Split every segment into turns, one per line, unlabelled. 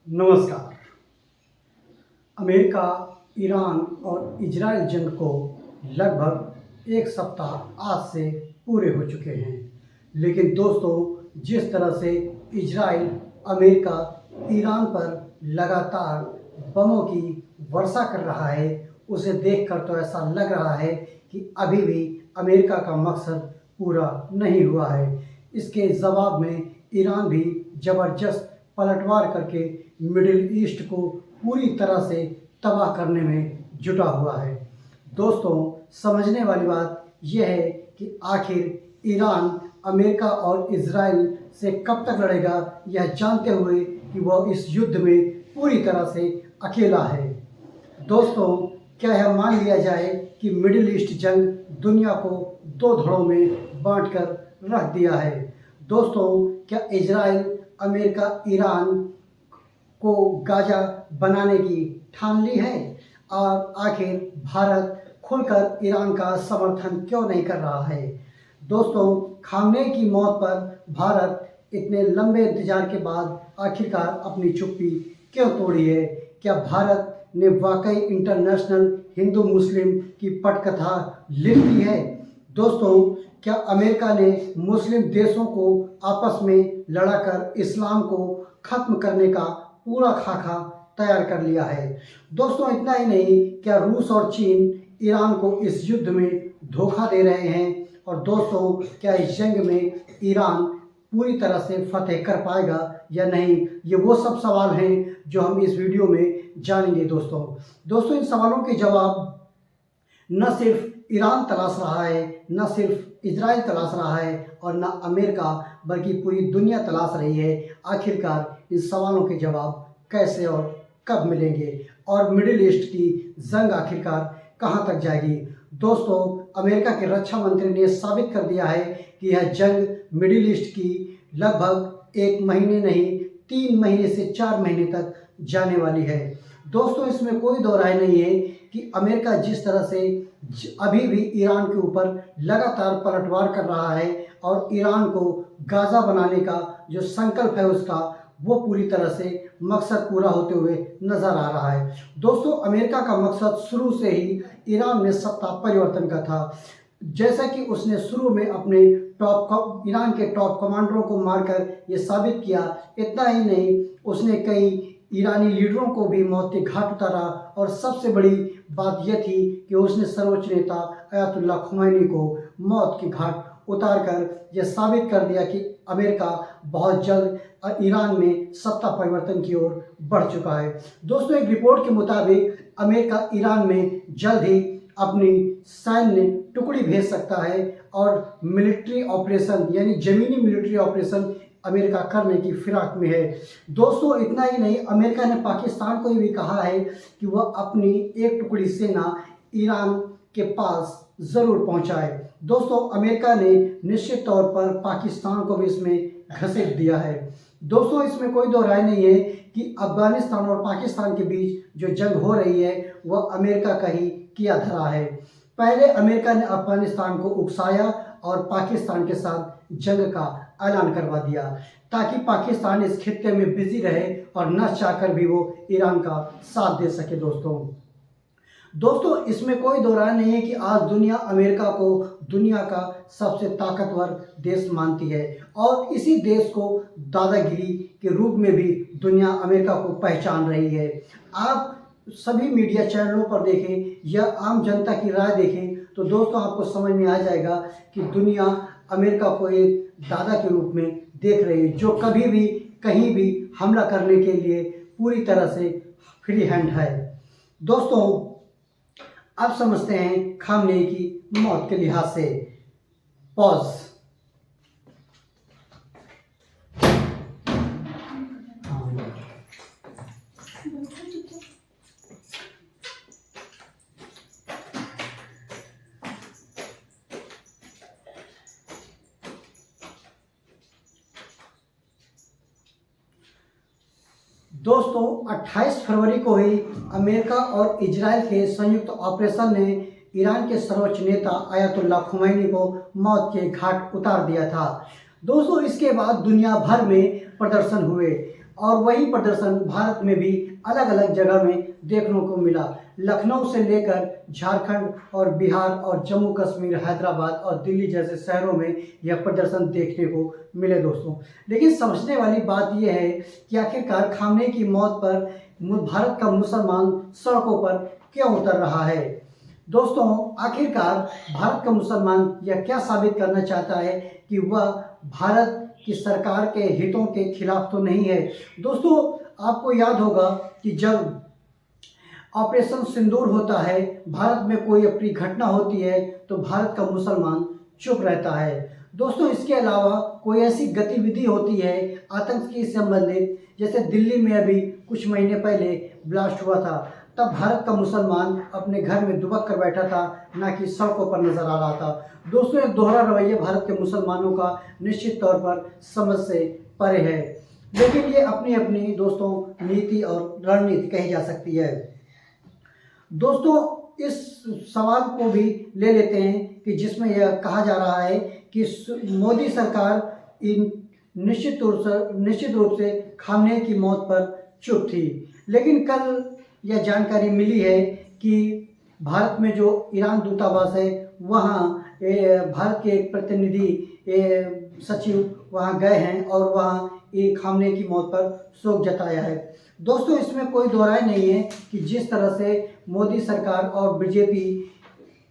नमस्कार। America, Iran और Israel जंग को लगभग एक सप्ताह आज से पूरे हो चुके हैं। लेकिन दोस्तों, जिस तरह से इजराइल, अमेरिका, ईरान पर लगातार बमों की वर्षा कर रहा है, उसे देखकर तो ऐसा लग रहा है कि अभी भी अमेरिका का मकसद पूरा नहीं हुआ है। इसके जवाब में ईरान भी ज़बरदस्त पलटवार करके मिडिल ईस्ट को पूरी तरह से तबाह करने में जुटा हुआ है। दोस्तों, समझने वाली बात यह है कि आखिर ईरान अमेरिका और इजराइल से कब तक लड़ेगा, यह जानते हुए कि वह इस युद्ध में पूरी तरह से अकेला है। दोस्तों, क्या यह मान लिया जाए कि मिडिल ईस्ट जंग दुनिया को दो धड़ों में बांटकर रख दिया है। दोस्तों, क्या इजराइल, अमेरिका, ईरान को गाजा बनाने की ठान ली है? और आखिर भारत खुलकर ईरान का समर्थन क्यों नहीं कर रहा है? दोस्तों, खामनेई की मौत पर भारत इतने लंबे इंतजार के बाद आखिरकार अपनी चुप्पी क्यों तोड़ी है? क्या भारत ने वाकई इंटरनेशनल हिंदू मुस्लिम की पटकथा लिख दी है? दोस्तों, क्या अमेरिका ने मुस्लिम देशों को आपस में लड़ाकर इस्लाम को खत्म करने का पूरा खाका तैयार कर लिया है? दोस्तों, इतना ही नहीं, क्या रूस और चीन ईरान को इस युद्ध में धोखा दे रहे हैं? और दोस्तों, क्या इस जंग में ईरान पूरी तरह से फतेह कर पाएगा या नहीं? ये वो सब सवाल हैं जो हम इस वीडियो में जानेंगे। दोस्तों, इन सवालों के जवाब न सिर्फ ईरान तलाश रहा है, न सिर्फ इजराइल तलाश रहा है और न अमेरिका, बल्कि पूरी दुनिया तलाश रही है। आखिरकार इन सवालों के जवाब कैसे और कब मिलेंगे और मिडिल ईस्ट की जंग आखिरकार कहां तक जाएगी? दोस्तों, अमेरिका के रक्षा मंत्री ने साबित कर दिया है कि यह जंग मिडिल ईस्ट की लगभग 1 महीने नहीं, 3 महीने से 4 महीने तक जाने वाली है। दोस्तों, इसमें कोई दो राय नहीं है कि अमेरिका जिस तरह से अभी भी ईरान के ऊपर लगातार पलटवार कर रहा है और ईरान को गाजा बनाने का जो संकल्प है उसका, वो पूरी तरह से मकसद पूरा होते हुए नजर आ रहा है। दोस्तों, अमेरिका का मकसद शुरू से ही ईरान में सत्ता परिवर्तन का था। जैसा कि उसने शुरू में अपने ईरान के टॉप कमांडरों को मारकर ये साबित किया, इतना ही नहीं, उसने कई ईरानी लीडरों को भी मौत के घाट उतारा। और सबसे बड़ी बात यह थी कि उसने सर्वोच्च नेता अयातुल्लाह खुमैनी को मौत के घाट उतार कर यह साबित कर दिया कि अमेरिका बहुत जल्द ईरान में सत्ता परिवर्तन की ओर बढ़ चुका है। दोस्तों, एक रिपोर्ट के मुताबिक अमेरिका ईरान में जल्द ही अपनी सैन्य टुकड़ी भेज सकता है और मिलिट्री ऑपरेशन यानी जमीनी मिलिट्री ऑपरेशन अमेरिका करने की फिराक में है। दोस्तों, इतना ही नहीं, अमेरिका ने पाकिस्तान को भी कहा है कि वह अपनी एक टुकड़ी सेना ईरान के पास ज़रूर पहुंचाए। दोस्तों, अमेरिका ने निश्चित तौर पर पाकिस्तान को भी इसमें घसीट दिया है। दोस्तों, इसमें कोई दो राय नहीं है कि अफगानिस्तान और पाकिस्तान के बीच जो जंग हो रही है वह अमेरिका का ही किया धरा है। पहले अमेरिका ने अफगानिस्तान को उकसाया और पाकिस्तान के साथ जंग का ऐलान करवा दिया ताकि पाकिस्तान इस खित्ते में बिजी रहे और न चाहकर भी वो ईरान का साथ दे सके। दोस्तों, इसमें कोई दो राय नहीं है कि आज दुनिया अमेरिका को दुनिया का सबसे ताकतवर देश मानती है और इसी देश को दादागिरी के रूप में भी दुनिया अमेरिका को पहचान रही है। आप सभी मीडिया चैनलों पर देखें या आम जनता की राय देखें तो दोस्तों, आपको समझ में आ जाएगा कि दुनिया अमेरिका को एक दादा के रूप में देख रही है जो कभी भी कहीं भी हमला करने के लिए पूरी तरह से फ्री हैंड है। दोस्तों, अब समझते हैं खामनेई की मौत के लिहाज से। पॉज। दोस्तों, 28 फरवरी को ही अमेरिका और इजराइल के संयुक्त ऑपरेशन ने ईरान के सर्वोच्च नेता अयातुल्लाह खुमैनी को मौत के घाट उतार दिया था। दोस्तों, इसके बाद दुनिया भर में प्रदर्शन हुए। और वही प्रदर्शन भारत में भी अलग अलग जगह में देखने को मिला। लखनऊ से लेकर झारखंड और बिहार और जम्मू कश्मीर, हैदराबाद और दिल्ली जैसे शहरों में यह प्रदर्शन देखने को मिले दोस्तों। लेकिन समझने वाली बात यह है कि आखिरकार खामनेई की मौत पर भारत का मुसलमान सड़कों पर क्यों उतर रहा है। दोस्तों आखिरकार भारत का मुसलमान यह क्या साबित करना चाहता है कि वह भारत की सरकार के हितों के खिलाफ तो नहीं है। दोस्तों आपको याद होगा कि जब ऑपरेशन सिंदूर होता है, भारत में कोई अपनी घटना होती है तो भारत का मुसलमान चुप रहता है। दोस्तों इसके अलावा कोई ऐसी गतिविधि होती है आतंक की संबंधित, जैसे दिल्ली में अभी कुछ महीने पहले ब्लास्ट हुआ था, तब भारत का मुसलमान अपने घर में दुबक कर बैठा था, ना कि सड़कों पर नजर आ रहा था। दोस्तों एक दोहरा रवैया भारत के मुसलमानों का निश्चित तौर पर समझ से परे है, लेकिन ये अपनी अपनी दोस्तों नीति और रणनीति कही जा सकती है। दोस्तों इस सवाल को भी ले लेते हैं कि जिसमें यह कहा जा रहा है कि मोदी सरकार निश्चित रूप से खामनेई की मौत पर चुप थी, लेकिन कल यह जानकारी मिली है कि भारत में जो ईरान दूतावास है वहाँ भारत के एक प्रतिनिधि सचिव वहाँ गए हैं और वहाँ खामनेई की मौत पर शोक जताया है। दोस्तों इसमें कोई दो राय नहीं है कि जिस तरह से मोदी सरकार और बीजेपी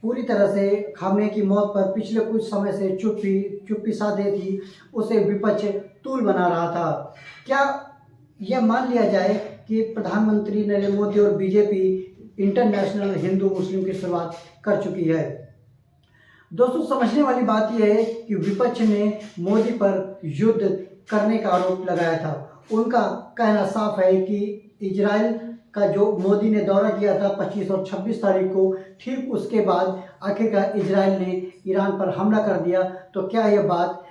पूरी तरह से खामनेई की मौत पर पिछले कुछ समय से चुप्पी साधे थी, उसे विपक्ष तूल बना रहा था। क्या यह मान लिया जाए कि प्रधानमंत्री नरेंद्र मोदी और बीजेपी इंटरनेशनल हिंदू मुस्लिम की शुरुआत कर चुकी है। दोस्तों समझने वाली बात यह है कि विपक्ष ने मोदी पर युद्ध करने का आरोप लगाया था। उनका कहना साफ है कि इजराइल का जो मोदी ने दौरा किया था 25 और 26 तारीख को, ठीक उसके बाद आखिरकार इजराइल ने ईरान पर हमला कर दिया। तो क्या यह बात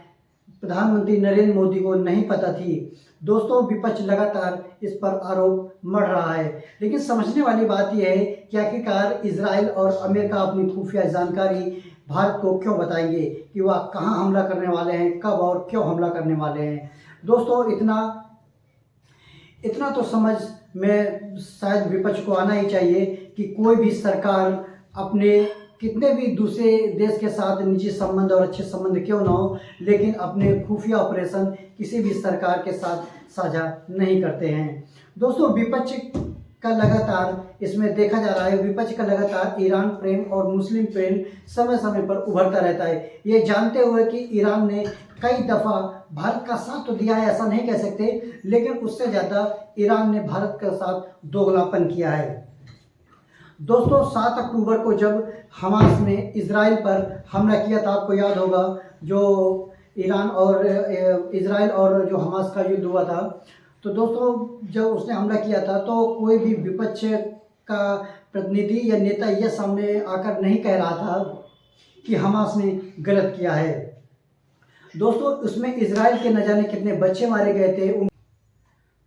प्रधानमंत्री नरेंद्र मोदी को नहीं पता थी? दोस्तों विपक्ष लगातार इस पर आरोप मढ़ रहा है, लेकिन समझने वाली बात यह है कि आखिरकार इजराइल और अमेरिका अपनी खुफिया जानकारी भारत को क्यों बताएंगे कि वह कहां हमला करने वाले हैं, कब और क्यों हमला करने वाले हैं। दोस्तों इतना तो समझ में शायद विपक्ष को आना ही चाहिए कि कोई भी सरकार अपने कितने भी दूसरे देश के साथ निजी संबंध और अच्छे संबंध क्यों ना हो, लेकिन अपने खुफिया ऑपरेशन किसी भी सरकार के साथ साझा नहीं करते हैं। दोस्तों विपक्ष का लगातार इसमें देखा जा रहा है, विपक्ष का लगातार ईरान प्रेम और मुस्लिम प्रेम समय समय पर उभरता रहता है, ये जानते हुए कि ईरान ने कई दफ़ा भारत का साथ तो दिया है, ऐसा नहीं कह सकते, लेकिन उससे ज़्यादा ईरान ने भारत के साथ दोगलापन किया है। दोस्तों 7 अक्टूबर को जब हमास ने इजराइल पर हमला किया था, आपको याद होगा, जो ईरान और इजराइल और जो हमास का युद्ध हुआ था, तो दोस्तों जब उसने हमला किया था तो कोई भी विपक्ष का प्रतिनिधि या नेता यह सामने आकर नहीं कह रहा था कि हमास ने गलत किया है। दोस्तों उसमें इजराइल के न जाने कितने बच्चे मारे गए थे।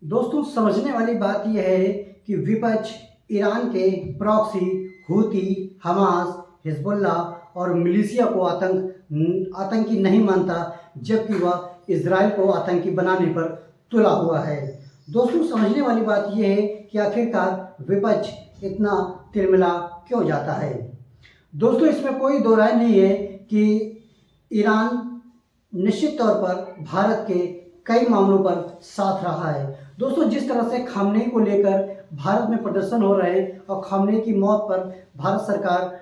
दोस्तों समझने वाली बात यह है कि विपक्ष ईरान के प्रॉक्सी, हूती, हमास, हिजबुल्लाह और मिलिशिया को आतंकी नहीं मानता, जबकि वह इजराइल को आतंकी बनाने पर तुला हुआ है। दोस्तों समझने वाली बात यह है कि आखिरकार विपक्ष इतना तिलमिला क्यों जाता है। दोस्तों इसमें कोई दो राय नहीं है कि ईरान निश्चित तौर पर भारत के कई मामलों पर साथ रहा है। दोस्तों जिस तरह से खामनेई को लेकर भारत में प्रदर्शन हो रहे हैं और खामनेई की मौत पर भारत सरकार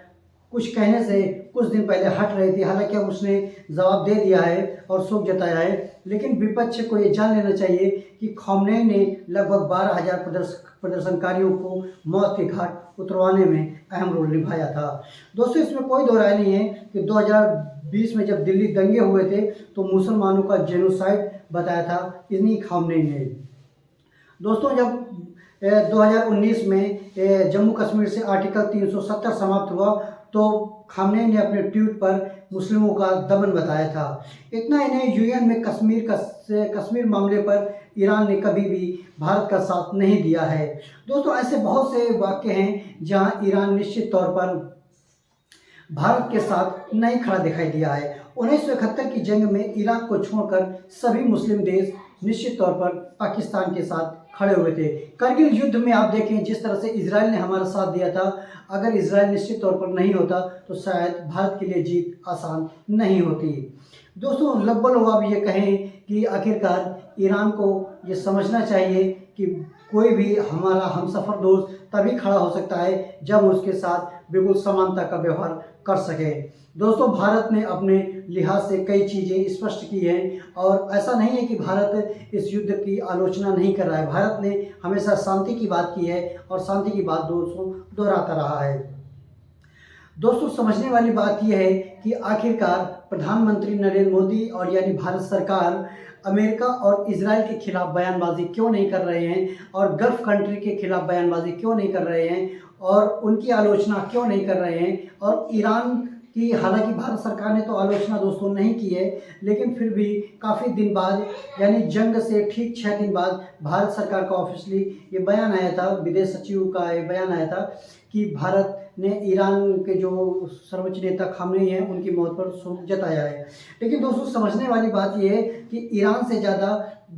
कुछ कहने से कुछ दिन पहले हट रही थी, हालांकि अब उसने जवाब दे दिया है और शोक जताया है, लेकिन विपक्ष को ये जान लेना चाहिए कि खामनेई ने लगभग 12,000 प्रदर्शनकारियों को मौत के घाट उतरवाने में अहम रोल निभाया था। दोस्तों इसमें कोई दो राय नहीं है कि 2020 में जब दिल्ली दंगे हुए थे तो मुसलमानों का जेनोसाइड बताया था इन्हीं खामनेई ने। दोस्तों जब 2019 में जम्मू कश्मीर से आर्टिकल 370 समाप्त हुआ तो खामनेई ने अपने ट्वीट पर मुस्लिमों का दमन बताया था। इतना ही नहीं, यूएन में कश्मीर मामले पर ईरान ने कभी भी भारत का साथ नहीं दिया है। दोस्तों ऐसे बहुत से वाक्य हैं जहां ईरान निश्चित तौर पर भारत के साथ नहीं खड़ा दिखाई दिया है। 1971 की जंग में इराक को छोड़कर सभी मुस्लिम देश निश्चित तौर पर पाकिस्तान के साथ खड़े हुए थे। करगिल युद्ध में आप देखें जिस तरह से इजराइल ने हमारा साथ दिया था, अगर इजराइल निश्चित तौर पर नहीं होता तो शायद भारत के लिए जीत आसान नहीं होती। दोस्तों, लगभग आप ये कहें कि आखिरकार ईरान को ये समझना चाहिए कि कोई भी हमारा हमसफ़र दोस्त तभी खड़ा हो सकता है जब उसके साथ बिल्कुल समानता का व्यवहार कर सके। दोस्तों, भारत ने अपने लिहाज से कई चीज़ें स्पष्ट की हैं और ऐसा नहीं है कि भारत इस युद्ध की आलोचना नहीं कर रहा है। भारत ने हमेशा शांति की बात की है और शांति की बात दोस्तों दोहराता रहा है। दोस्तों, समझने वाली बात यह है कि आखिरकार प्रधानमंत्री नरेंद्र मोदी और यानी भारत सरकार अमेरिका और इजराइल के खिलाफ बयानबाजी क्यों नहीं कर रहे हैं और गल्फ कंट्री के खिलाफ बयानबाजी क्यों नहीं कर रहे हैं और उनकी आलोचना क्यों नहीं कर रहे हैं। और ईरान की हालांकि भारत सरकार ने तो आलोचना दोस्तों नहीं की है, लेकिन फिर भी काफ़ी दिन बाद यानी जंग से ठीक 6 दिन बाद भारत सरकार का ऑफिशियली ये बयान आया था, विदेश सचिव का ये बयान आया था कि भारत ने ईरान के जो सर्वोच्च नेता खामनेई हैं उनकी मौत पर शोक जताया है। लेकिन दोस्तों, समझने वाली बात यह है कि ईरान से ज़्यादा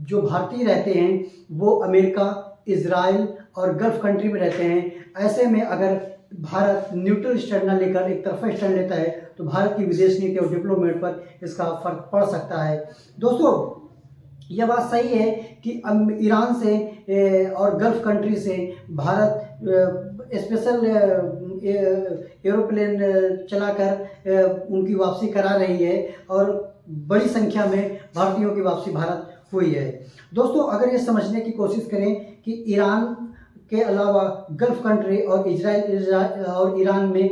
जो भारतीय रहते हैं वो अमेरिका, इजराइल और गल्फ कंट्री में रहते हैं। ऐसे में अगर भारत न्यूट्रल स्टैंड न लेकर एक तरफा स्टैंड लेता है तो भारत की विदेश नीति और डिप्लोमेट पर इसका फर्क पड़ सकता है। दोस्तों, यह बात सही है कि ईरान से और गल्फ कंट्री से भारत स्पेशल एरोप्लेन चलाकर उनकी वापसी करा रही है और बड़ी संख्या में भारतीयों की वापसी भारत हुई है। दोस्तों, अगर ये समझने की कोशिश करें कि ईरान के अलावा गल्फ कंट्री और इजराइल और ईरान में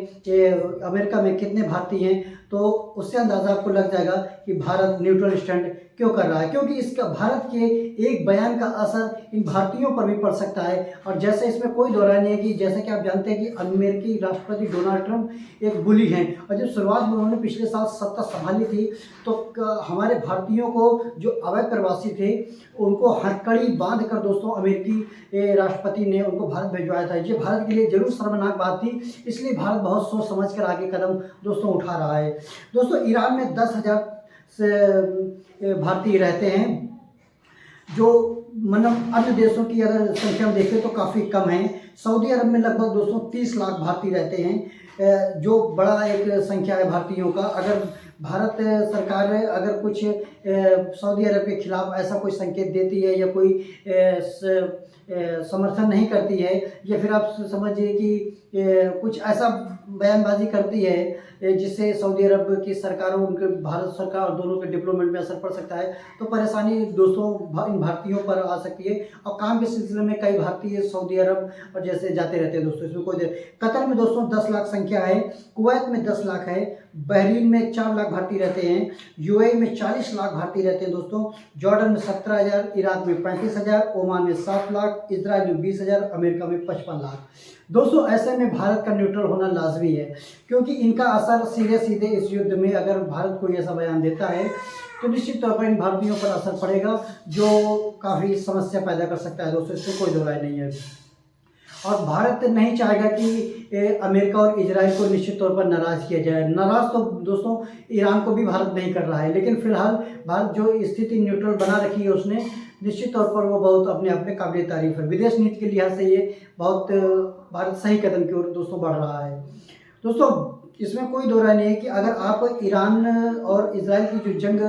अमेरिका में कितने भारतीय हैं तो उससे अंदाज़ा आपको लग जाएगा कि भारत न्यूट्रल स्टैंड क्यों कर रहा है, क्योंकि इसका भारत के एक बयान का असर इन भारतीयों पर भी पड़ सकता है। और जैसे इसमें कोई दो राय नहीं है कि जैसे कि आप जानते हैं कि अमेरिकी राष्ट्रपति डोनाल्ड ट्रंप एक बुली हैं और जब शुरुआत में उन्होंने पिछले साल सत्ता संभाली थी तो हमारे भारतीयों को जो अवैध प्रवासी थे उनको हथकड़ी बांध कर दोस्तों अमेरिकी राष्ट्रपति ने उनको भारत भिजवाया था। ये भारत के लिए जरूर शर्मनाक बात थी, इसलिए भारत बहुत सोच समझ कर आगे कदम दोस्तों उठा रहा है। दोस्तों, ईरान में 10,000 से भारतीय रहते हैं, जो मतलब अन्य देशों की अगर संख्या में देखें तो काफ़ी कम है। सऊदी अरब में लगभग 230 लाख भारतीय रहते हैं, जो बड़ा एक संख्या है भारतीयों का। अगर भारत सरकार अगर कुछ सऊदी अरब के खिलाफ ऐसा कोई संकेत देती है या कोई समर्थन नहीं करती है या फिर आप समझिए कि कुछ ऐसा बयानबाजी करती है जिससे सऊदी अरब की सरकार और उनके भारत सरकार और दोनों के डिप्लोमेट में असर पड़ सकता है तो परेशानी दोस्तों इन भारतीयों पर आ सकती है। और काम के सिलसिले में कई भारतीय सऊदी अरब और जैसे जाते रहते हैं दोस्तों, इसमें कोई कतर में दोस्तों 10 लाख संख्या है, कुवैत में 10 लाख है, बहरीन में 4 लाख भारतीय रहते हैं, यूएई में 40 लाख भारतीय रहते हैं दोस्तों, जॉर्डन में 17,000, इराक में 35,000, ओमान में 7 लाख, इजराइल में 20,000, अमेरिका में 55 लाख। दोस्तों, ऐसे में भारत का न्यूट्रल होना लाजमी है क्योंकि इनका असर सीधे सीधे इस युद्ध में अगर भारत कोई ऐसा बयान देता है तो निश्चित तौर पर इन भारतीयों पर असर पड़ेगा जो काफ़ी समस्या पैदा कर सकता है दोस्तों, इसमें कोई दो राय नहीं है। और भारत नहीं चाहेगा कि अमेरिका और इजराइल को निश्चित तौर पर नाराज़ किया जाए। नाराज़ तो दोस्तों ईरान को भी भारत नहीं कर रहा है, लेकिन फिलहाल भारत जो स्थिति न्यूट्रल बना रखी है उसने निश्चित तौर पर वो बहुत अपने आप में काबिल तारीफ है। विदेश नीति के लिहाज से ये बहुत भारत सही कदम की ओर दोस्तों बढ़ रहा है। दोस्तों, इसमें कोई दो राय नहीं है कि अगर आप ईरान और इजराइल की जो जंग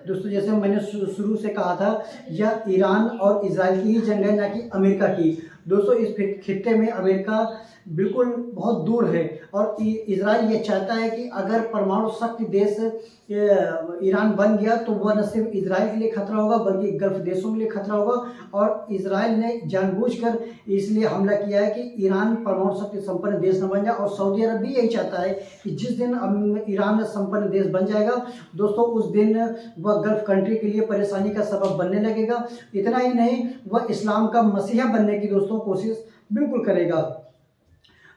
दोस्तों जैसे मैंने शुरू से कहा था यह ईरान और इजराइल की ही जंग है, ना कि अमेरिका की। दोस्तों, इस खित्ते में अमेरिका बिल्कुल बहुत दूर है और इजराइल ये चाहता है कि अगर परमाणु शक्ति देश ईरान बन गया तो वह न सिर्फ इजराइल के लिए खतरा होगा बल्कि गल्फ देशों के लिए खतरा होगा। और इजराइल ने जानबूझकर इसलिए हमला किया है कि ईरान परमाणु शक्ति संपन्न देश न बन जाए। और सऊदी अरब भी यही चाहता है कि जिस दिन ईरान संपन्न देश बन जाएगा दोस्तों उस दिन वह गल्फ कंट्री के लिए परेशानी का सबब बनने लगेगा। इतना ही नहीं, वह इस्लाम का मसीहा बनने की दोस्तों कोशिश बिल्कुल करेगा।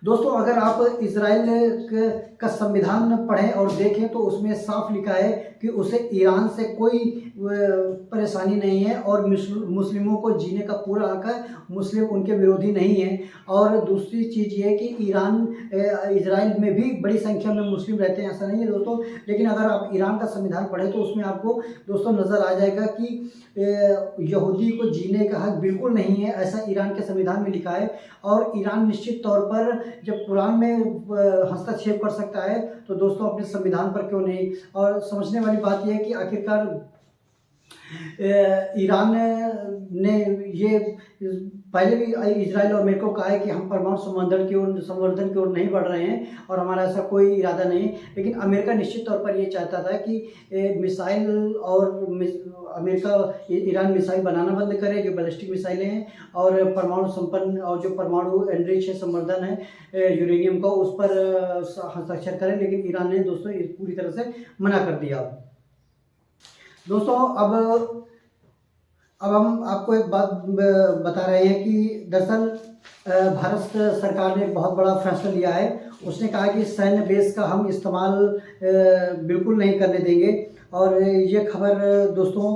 दोस्तों, अगर आप इजराइल का संविधान पढ़ें और देखें तो उसमें साफ लिखा है कि उसे ईरान से कोई परेशानी नहीं है और मुस्लिमों को जीने का पूरा हक है, मुस्लिम उनके विरोधी नहीं है। और दूसरी चीज़ ये है कि इजराइल में भी बड़ी संख्या में मुस्लिम रहते हैं, ऐसा नहीं है दोस्तों। लेकिन अगर आप ईरान का संविधान पढ़ें तो उसमें आपको दोस्तों नज़र आ जाएगा कि यहूदी को जीने का हक बिल्कुल नहीं है, ऐसा ईरान के संविधान में लिखा है। और ईरान निश्चित तौर पर जब कुरान में हस्तक्षेप कर सकता है तो दोस्तों अपने संविधान पर क्यों नहीं। और समझने वाली बात यह है कि आखिरकार ईरान ने ये पहले भी इजराइल और अमेरिका को कहा है कि हम परमाणु संवर्धन की ओर नहीं बढ़ रहे हैं और हमारा ऐसा कोई इरादा नहीं। लेकिन अमेरिका निश्चित तौर पर ये चाहता था कि मिसाइल और अमेरिका ईरान मिसाइल बनाना बंद करे, जो बैलिस्टिक मिसाइलें हैं, और परमाणु संपन्न और जो परमाणु एनरिच है, संवर्धन है यूरेनियम का, उस पर हस्ताक्षर करें। लेकिन ईरान ने दोस्तों पूरी तरह से मना कर दिया। दोस्तों अब हम आपको एक बात बता रहे हैं कि दरअसल भारत सरकार ने एक बहुत बड़ा फैसला लिया है। उसने कहा कि सैन्य बेस का हम इस्तेमाल बिल्कुल नहीं करने देंगे। और ये खबर दोस्तों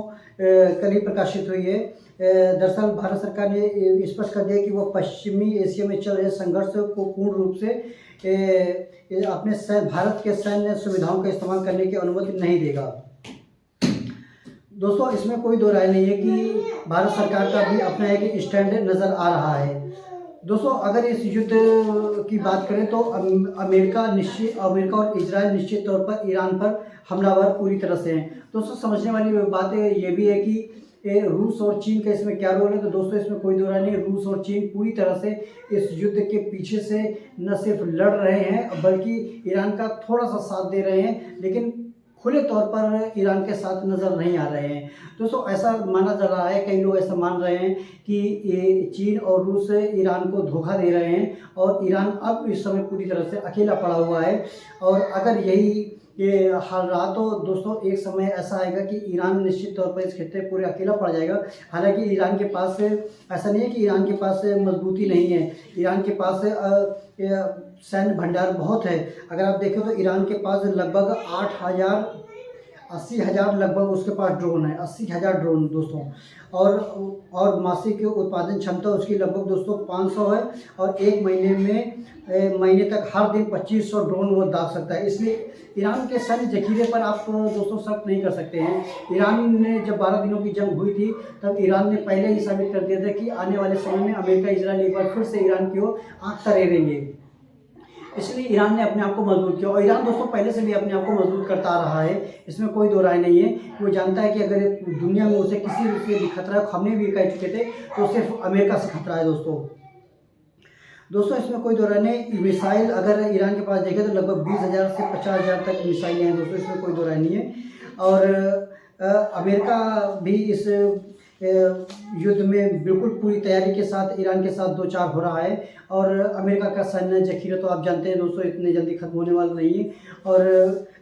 कल ही प्रकाशित हुई है। दरअसल भारत सरकार ने स्पष्ट कर दिया कि वो पश्चिमी एशिया में चल रहे संघर्ष को पूर्ण रूप से अपने भारत के सैन्य सुविधाओं का इस्तेमाल करने की अनुमति नहीं देगा। दोस्तों इसमें कोई दो राय नहीं है कि भारत सरकार का भी अपना एक स्टैंड नज़र आ रहा है। दोस्तों अगर इस युद्ध की बात करें तो अमेरिका और इजराइल निश्चित तौर पर ईरान पर हमलावर पूरी तरह से हैं। दोस्तों समझने वाली बात ये भी है कि रूस और चीन का इसमें क्या रोल है। तो दोस्तों इसमें कोई दो राय नहीं, रूस और चीन पूरी तरह से इस युद्ध के पीछे से न सिर्फ लड़ रहे हैं बल्कि ईरान का थोड़ा सा साथ दे रहे हैं, लेकिन खुले तौर पर ईरान के साथ नज़र नहीं आ रहे हैं। दोस्तों ऐसा माना जा रहा है, कई लोग ऐसा मान रहे हैं कि ये चीन और रूस ईरान को धोखा दे रहे हैं और ईरान अब इस समय पूरी तरह से अकेला पड़ा हुआ है। और अगर ये हाल रहा तो दोस्तों एक समय ऐसा आएगा कि ईरान निश्चित तौर पर इस खित्ते पूरे अकेला पड़ जाएगा। हालांकि ईरान के पास ऐसा नहीं है कि ईरान के पास मजबूती नहीं है, ईरान के पास सैन्य भंडार बहुत है। अगर आप देखें तो ईरान के पास लगभग 80,000 लगभग उसके पास ड्रोन है, 80,000 ड्रोन दोस्तों। और मासिक उत्पादन क्षमता उसकी लगभग दोस्तों 500 है और एक महीने तक हर दिन 2500 ड्रोन वो दाग सकता है। इसलिए ईरान के सैन्य जखीरे पर आप दोस्तों शक नहीं कर सकते हैं। ईरान ने जब 12 दिनों की जंग हुई थी तब ईरान ने पहले ही साबित कर दिया था कि आने वाले समय में अमेरिका इजराइल एक बार फिर से ईरान की ओर आंख तरेंगे। इसलिए ईरान ने अपने आप को मजबूत किया और ईरान दोस्तों पहले से भी अपने आप को मजबूत करता आ रहा है, इसमें कोई दो राय नहीं है। वो जानता है कि अगर दुनिया में उसे किसी से भी खतरा है, हमने भी कह चुके थे, तो सिर्फ अमेरिका से खतरा है दोस्तों इसमें कोई दो राय नहीं। मिसाइल अगर ईरान के पास देखें तो लगभग 20,000 से 50,000 तक मिसाइलें हैं दोस्तों, इसमें कोई दो राय नहीं है। और अमेरिका भी इस युद्ध में बिल्कुल पूरी तैयारी के साथ ईरान के साथ दो चार हो रहा है। और अमेरिका का सैन्य जखीरा तो आप जानते हैं दोस्तों इतने जल्दी खत्म होने वाला नहीं है। और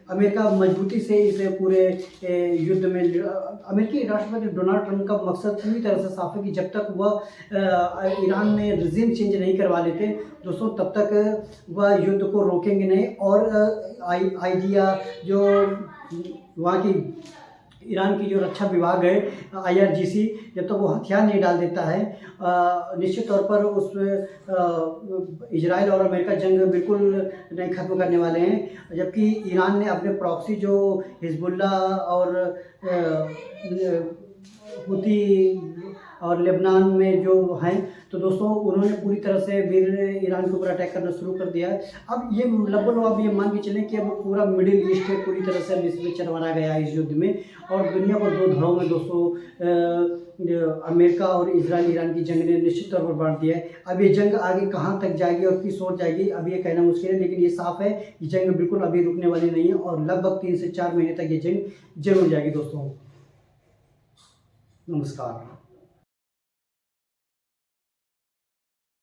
अमेरिका मजबूती से इस पूरे युद्ध में अमेरिकी राष्ट्रपति डोनाल्ड ट्रंप का मकसद पूरी तरह से साफ है कि जब तक वह ईरान में रिजीम चेंज नहीं करवा लेते दोस्तों तब तक वह युद्ध को रोकेंगे नहीं। और आईडिया जो वहाँ की ईरान की जो रक्षा विभाग है IRGC, जब तक वो हथियार नहीं डाल देता है निश्चित तौर पर उस इजराइल और अमेरिका जंग बिल्कुल नहीं खत्म करने वाले हैं। जबकि ईरान ने अपने प्रॉक्सी जो हिजबुल्ला और हुती और लेबनान में जो हैं तो दोस्तों उन्होंने पूरी तरह से फिर ईरान के ऊपर अटैक करना शुरू कर दिया है। अब ये लगभग आप ये मान के चलें कि अब पूरा मिडिल ईस्ट पूरी तरह से इसमें चरमरा गया है इस युद्ध में। और दुनिया को दो धड़ों में दोस्तों अमेरिका और इजराइल ईरान की जंग ने निश्चित तौर पर बांट दिया है। अब ये जंग आगे कहाँ तक जाएगी और किस ओर जाएगी अब ये कहना मुश्किल है, लेकिन ये साफ है कि जंग बिल्कुल अभी रुकने वाली नहीं है और लगभग 3 से 4 महीने तक ये जंग जरूर जाएगी दोस्तों। नमस्कार।